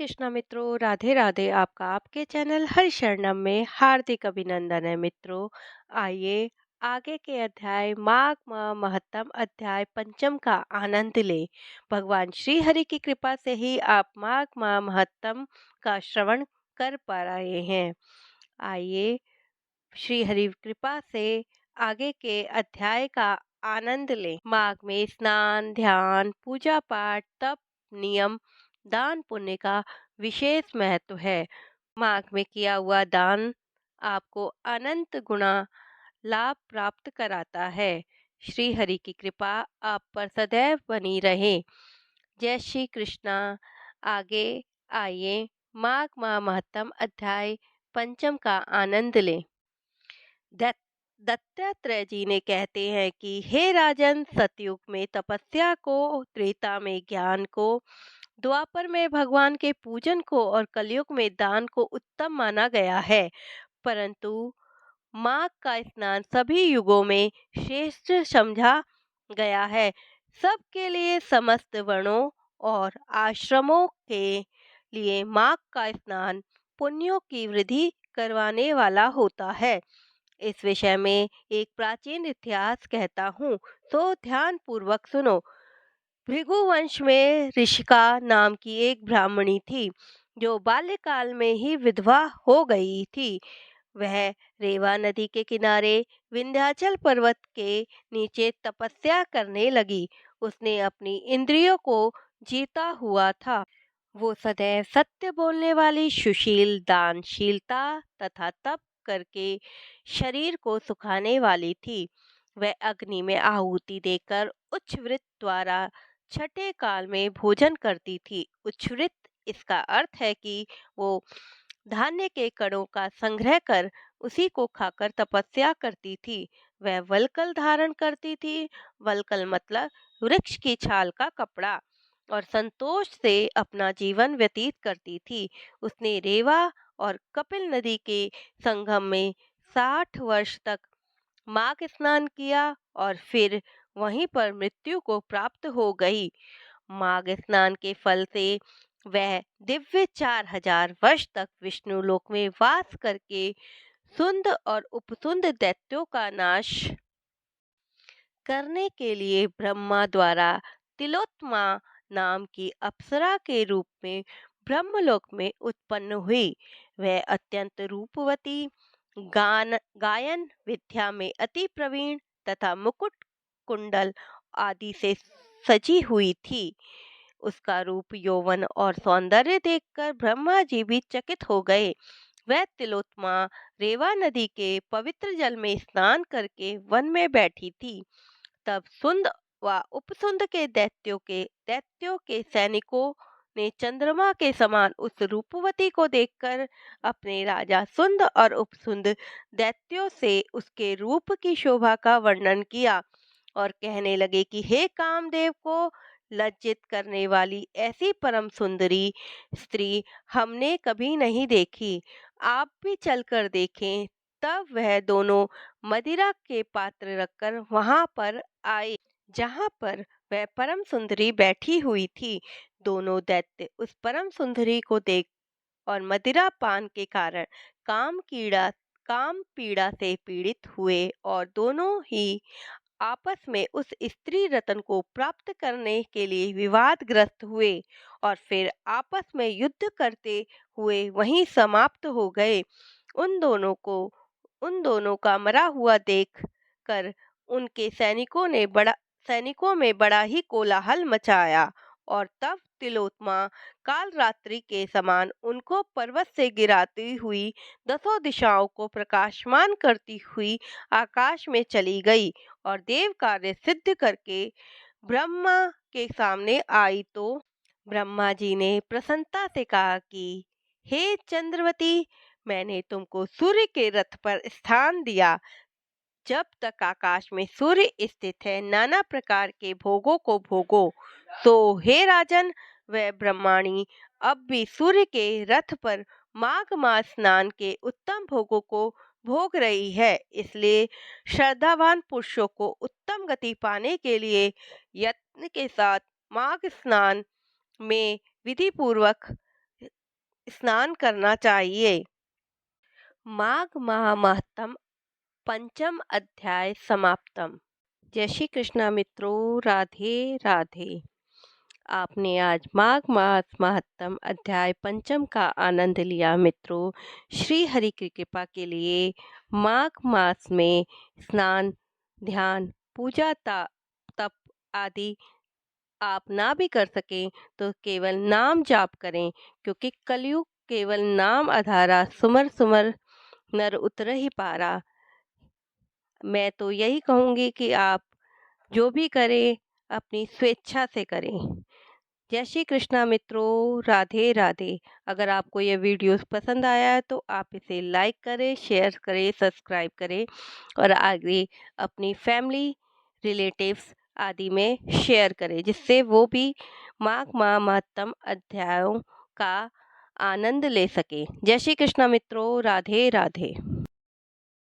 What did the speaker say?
कृष्णा मित्रों, राधे राधे। आपका आपके चैनल हर शरणम में हार्दिक अभिनंदन है मित्रों। आइए आगे के अध्याय माघ माह महत्तम अध्याय पंचम का आनंद ले। भगवान श्री हरि की कृपा से ही आप माघ माह महत्तम का श्रवण कर पा रहे हैं। आइए श्री हरि कृपा से आगे के अध्याय का आनंद लें। माघ में स्नान, ध्यान, पूजा पाठ, तप, नियम, दान पुण्य का विशेष महत्व है। माघ में किया हुआ दान आपको अनंत गुना लाभ प्राप्त कराता है। श्री हरि की कृपा आप पर सदैव बनी रहे। जय श्री कृष्णा। आगे आइए माघ माह महत्तम अध्याय पंचम का आनंद लें। दत्तात्रेय जी ने कहते हैं कि हे राजन, सतयुग में तपस्या को, त्रेता में ज्ञान को, द्वापर में भगवान के पूजन को और कलयुग में दान को उत्तम माना गया है। परंतु माघ का स्नान सभी युगों में श्रेष्ठ समझा गया है। सबके लिए, समस्त वर्णों और आश्रमों के लिए माघ का स्नान पुण्यों की वृद्धि करवाने वाला होता है। इस विषय में एक प्राचीन इतिहास कहता हूँ, तो ध्यान पूर्वक सुनो। भृगुवंश में ऋषिका नाम की एक ब्राह्मणी थी, जो बाल्यकाल में ही विधवा हो गई थी। वह रेवा नदी के किनारे विंध्याचल पर्वत के नीचे तपस्या करने लगी। उसने अपनी इंद्रियों को जीता हुआ था। वो सदैव सत्य बोलने वाली, सुशील, दानशीलता तथा तप करके शरीर को सुखाने वाली थी। वह अग्नि में आहुति देकर उच्छ्वृत द्वारा छठे काल में भोजन करती थी। उच्छ्वृत इसका अर्थ है कि वो धान्य के कणों का संग्रह कर उसी को खाकर तपस्या करती थी। वह वल्कल धारण करती थी। वल्कल मतलब वृक्ष की छाल का कपड़ा। और संतोष से अपना जीवन व्यतीत करती थी। उसने रेवा और कपिल नदी के संगम में 60 वर्ष तक माघ स्नान किया और फिर वहीं पर मृत्यु को प्राप्त हो गई। माघ स्नान के फल से वह दिव्य 4000 वर्ष तक विष्णु लोक में वास करके सुंद और उपसुंद दैत्यों का नाश करने के लिए ब्रह्मा द्वारा तिलोत्तमा नाम की अप्सरा के रूप में ब्रह्मलोक में उत्पन्न हुई। वह अत्यंत रूपवती, गायन विद्या में अति प्रवीण तथा मुकुट, कुंडल आदि से सजी हुई थी। उसका रूप, यौवन और सौंदर्य देखकर ब्रह्मा जी भी चकित हो गए। वह तिलोत्तमा रेवा नदी के पवित्र जल में स्नान करके वन में बैठी थी। तब सुंद व उपसुंद के दैत्यों के सैनिकों ने चंद्रमा के समान उस रूपवती को देखकर अपने राजा सुंद और उपसुंद दैत्यों से उसके रूप की शोभा का वर्णन किया और कहने लगे कि हे कामदेव को लज्जित करने वाली ऐसी परम सुंदरी स्त्री हमने कभी नहीं देखी। आप भी चलकर देखें। तब वह दोनों मदिरा के पात्र रखकर वहां पर आए, जहां पर वह परम सुंदरी बैठी हुई थी। दोनों दैत्य उस परम सुंदरी को देख और मदिरा पान के कारण काम पीड़ा से पीड़ित हुए और दोनों ही आपस में उस स्त्री रत्न को प्राप्त करने के लिए विवादग्रस्त हुए और फिर आपस में युद्ध करते हुए वहीं समाप्त हो गए। उन दोनों को उन दोनों का मरा हुआ देख कर उनके सैनिकों में बड़ा ही कोलाहल मचाया और तब तिलोत्तमा काल रात्रि के समान उनको पर्वत से गिराती हुई दसों दिशाओं को प्रकाशमान करती हुई आकाश में चली गई और देव कार्य सिद्ध करके ब्रह्मा के सामने आई। तो ब्रह्मा जी ने प्रसन्नता से कहा कि हे चंद्रवती, मैंने तुमको सूर्य के रथ पर स्थान दिया। जब तक आकाश में सूर्य स्थित है, नाना प्रकार के भोगों को भोगो। तो हे राजन, वह ब्रह्माणी अब भी सूर्य के रथ पर माघ मास स्नान के उत्तम भोगों को भोग रही है। इसलिए श्रद्धावान पुरुषों को उत्तम गति पाने के लिए यत्न के साथ माघ स्नान में विधि पूर्वक स्नान करना चाहिए। माघ माह महत्तम पंचम अध्याय समाप्तम। जय श्री कृष्णा मित्रों, राधे राधे। आपने आज माघ मास महत्तम अध्याय पंचम का आनंद लिया मित्रों। श्री हरि की कृपा के लिए माघ मास में स्नान, ध्यान, पूजा, तप आदि आप ना भी कर सकें तो केवल नाम जाप करें, क्योंकि कलयुग केवल नाम आधारा, सुमर सुमर नर उतर ही पारा। मैं तो यही कहूँगी कि आप जो भी करें अपनी स्वेच्छा से करें। जय श्री कृष्णा मित्रों, राधे राधे। अगर आपको ये वीडियो पसंद आया है तो आप इसे लाइक करें, शेयर करें, सब्सक्राइब करें और आगे अपनी फैमिली, रिलेटिव्स आदि में शेयर करें, जिससे वो भी माघ माह महत्तम अध्यायों का आनंद ले सकें। जय श्री कृष्णा मित्रों, राधे राधे।